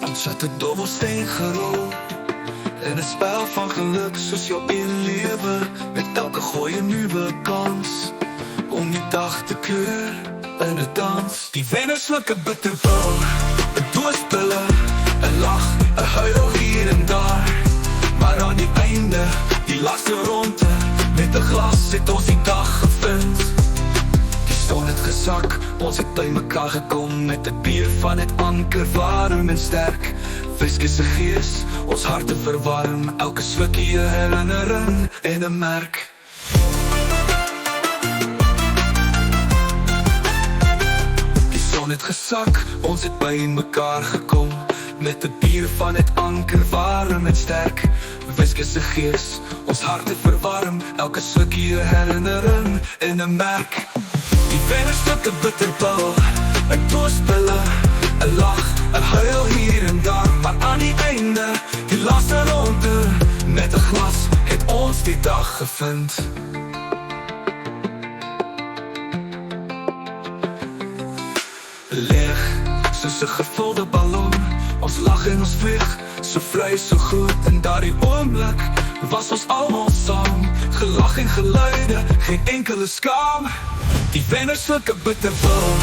Ons het 'n dobbelsteen gerol in 'n spel van geluk soos jou lewe, met elke gooi 'n nuwe kans om die dag te kleur in 'n dans. Die wenners sluk 'n bitterpil, 'n doospille, 'n lag, 'n huil hier en daar. Maar aan die einde, die laaste ronde, met 'n glas het ons die dag gevind. Die son het gesak, ons het by mekaar gekom, met 'n bier van het anker, warm en sterk. Whisky se gees, ons harte verwarm, elke slukkie 'n herinnering en 'n merk. Die son het gesak, ons het by mekaar gekom, met 'n bier van het anker, warm en sterk. Whisky se gees, ons harte verwarm, elke slukkie 'n herinnering en 'n merk. Die wenners sluk 'n bitterpil, 'n doospille, 'n lach, 'n huil hier en daar. Maar aan die einde, die laaste ronde, met 'n glas het ons die dag gevind. Leeg, soos 'n gevulde ballon, ons lag en ons vlieg, so vry, so goed. In daardie oomblik was ons almal saam, gelag en geluide, geen enkele skaam. Die wenners sluk 'n bitterpil,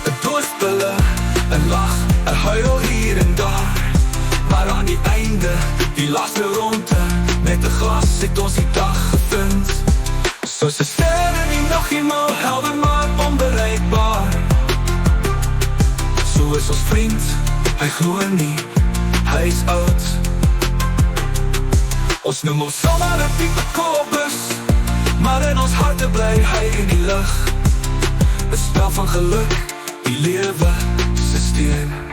'n doospille, 'n lach, 'n huil hier en daar. Maar aan die einde, die laaste ronde, met 'n glas het ons die dag gevind. Soos 'n ster in die naghemel, helder maar onbereikbaar. So is ons vriend, hy glo nie, hy is oud. Ons noem ons sommer 'n diepe Kobus, maar in ons harte bly hy in die lug. 'n spel van geluk, die lewe se steen.